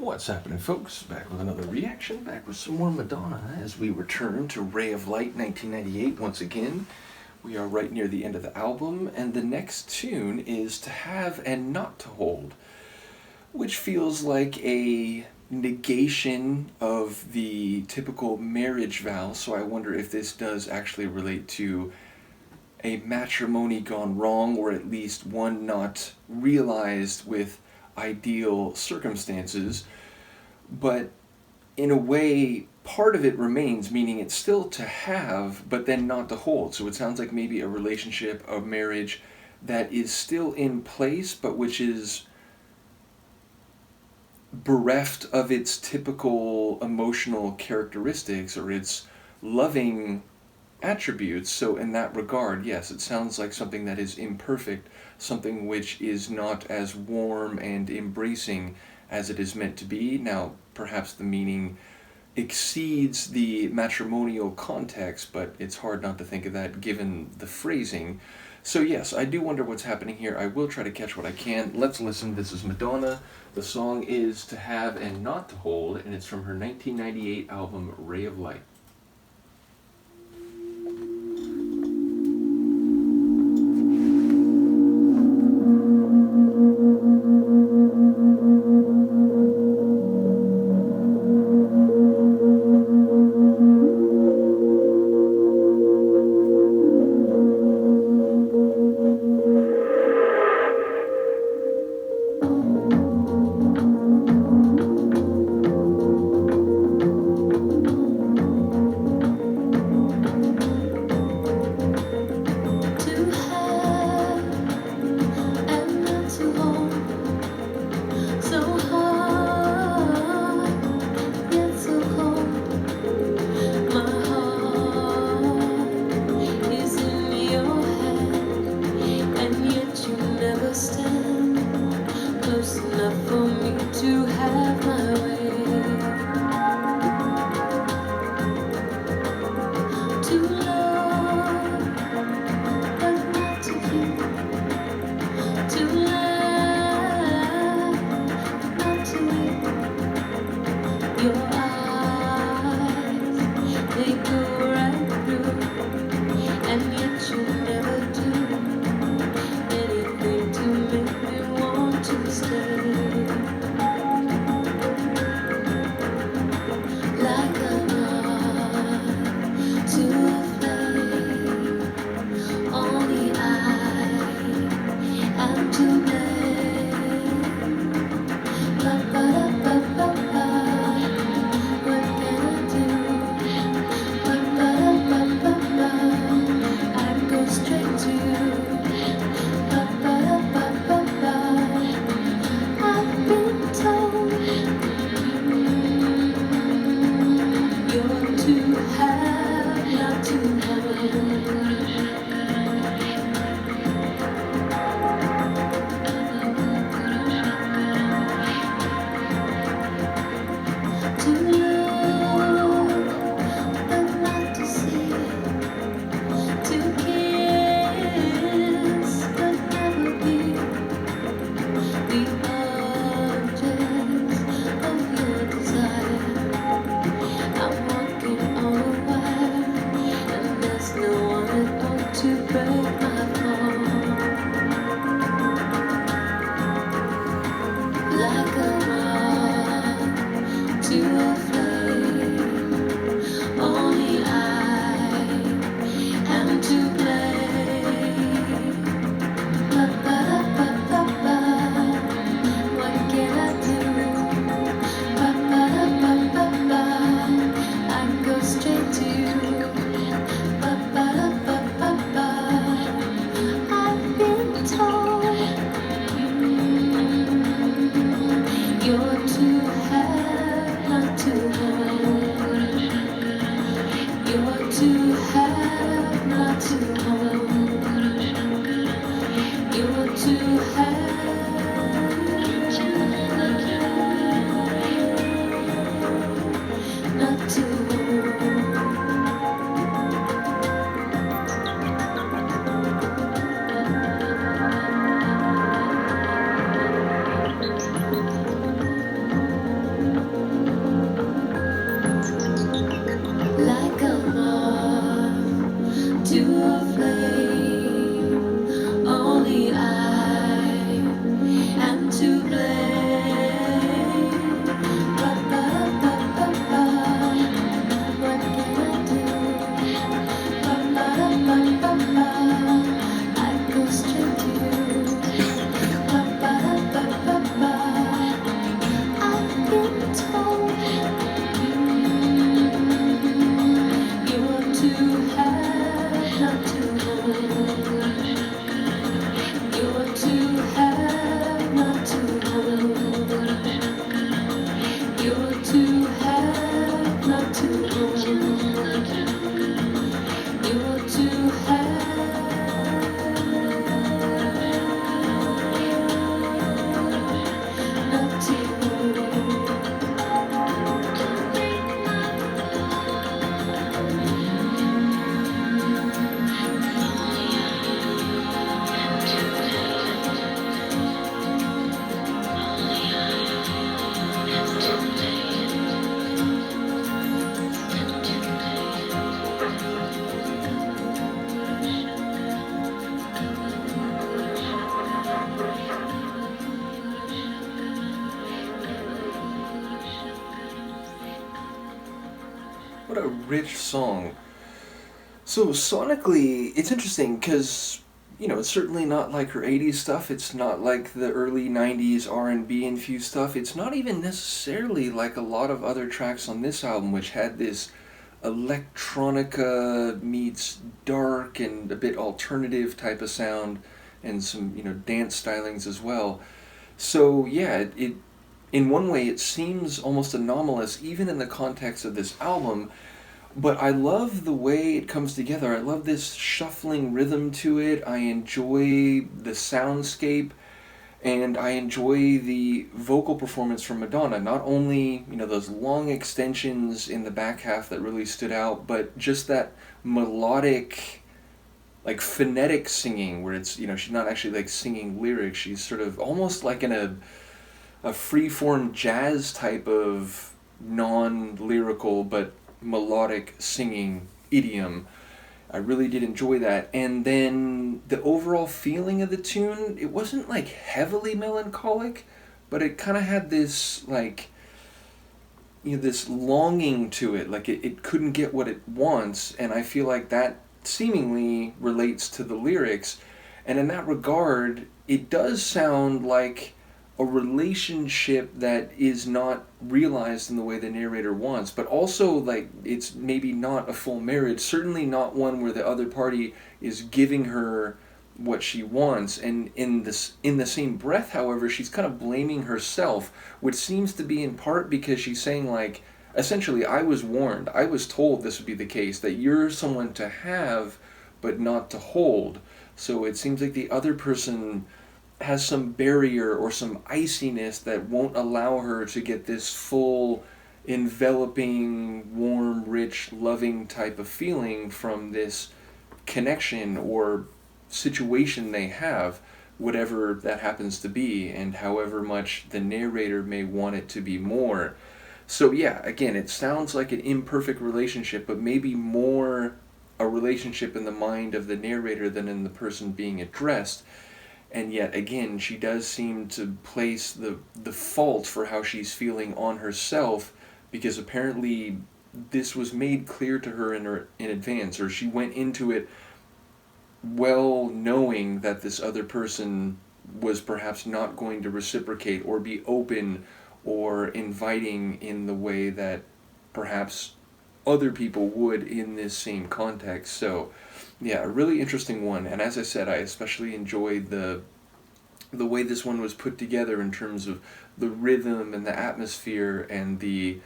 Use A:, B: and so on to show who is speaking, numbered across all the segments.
A: What's happening, folks? Back with another reaction, back with some more Madonna as we return to Ray of Light 1998 once again. We are right near the end of the album, and the next tune is To Have and Not to Hold, which feels like a negation of the typical marriage vow, so I wonder if this does actually relate to a matrimony gone wrong, or at least one not realized with ideal circumstances. But in a way, part of it remains, meaning it's still to have, but then not to hold. So it sounds like maybe a relationship, a marriage that is still in place, but which is bereft of its typical emotional characteristics or its loving attributes. So in that regard, yes, it sounds like something that is imperfect, something which is not as warm and embracing as it is meant to be. Now, perhaps the meaning exceeds the matrimonial context, but it's hard not to think of that given the phrasing. So yes, I do wonder what's happening here. I will try to catch what I can. Let's listen. This is Madonna. The song is To Have and Not to Hold, and it's from her 1998 album Ray of Light. What a rich song. So sonically, it's interesting because, it's certainly not like her 80s stuff. It's not like the early 90s R&B infused stuff. It's not even necessarily like a lot of other tracks on this album, which had this electronica meets dark and a bit alternative type of sound and some, dance stylings as well. So yeah, it in one way it seems almost anomalous even in the context of this album, but I love the way it comes together. I love this shuffling rhythm to it. I enjoy the soundscape, and I enjoy the vocal performance from Madonna. Not only, those long extensions in the back half that really stood out, but just that melodic, like phonetic singing where it's, she's not actually like singing lyrics. She's sort of almost like in a free-form jazz type of non-lyrical but melodic singing idiom. I really did enjoy that. And then the overall feeling of the tune, it wasn't like heavily melancholic, but it kind of had this like, this longing to it, like it couldn't get what it wants, and I feel like that seemingly relates to the lyrics. And in that regard, it does sound like a relationship that is not realized in the way the narrator wants, but also like it's maybe not a full marriage, certainly not one where the other party is giving her what she wants. And in the same breath, however, she's kind of blaming herself, which seems to be in part because she's saying like, essentially, I was warned, I was told this would be the case, that you're someone to have but not to hold. So it seems like the other person has some barrier or some iciness that won't allow her to get this full, enveloping, warm, rich, loving type of feeling from this connection or situation they have, whatever that happens to be, and however much the narrator may want it to be more. So yeah, again, it sounds like an imperfect relationship, but maybe more a relationship in the mind of the narrator than in the person being addressed. And yet, again, she does seem to place the fault for how she's feeling on herself, because apparently this was made clear to her in advance, or she went into it well knowing that this other person was perhaps not going to reciprocate or be open or inviting in the way that perhaps other people would in this same context. So yeah, a really interesting one. And as I said, I especially enjoyed the way this one was put together in terms of the rhythm and the atmosphere and the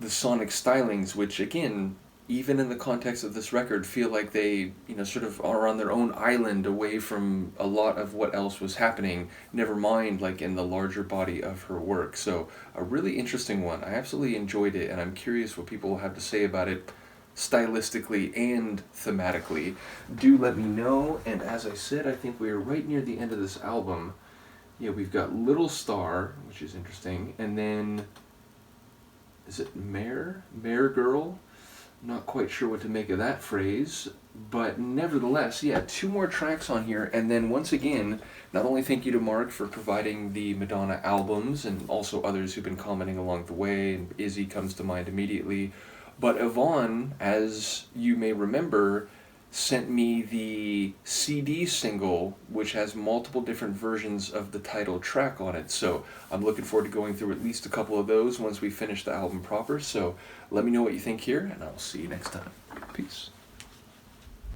A: sonic stylings, which again, even in the context of this record, feel like they, sort of are on their own island away from a lot of what else was happening, never mind like in the larger body of her work. So a really interesting one. I absolutely enjoyed it, and I'm curious what people will have to say about it stylistically and thematically. Do let me know. And as I said, I think we are right near the end of this album. Yeah, we've got Little Star, which is interesting, and then is it Mare Girl? Not quite sure what to make of that phrase, but nevertheless, yeah, 2 more tracks on here. And then once again, not only thank you to Mark for providing the Madonna albums, and also others who've been commenting along the way, and Izzy comes to mind immediately, but Yvonne, as you may remember, sent me the CD single, which has multiple different versions of the title track on it. So I'm looking forward to going through at least a couple of those once we finish the album proper. So let me know what you think here, and I'll see you next time. Peace.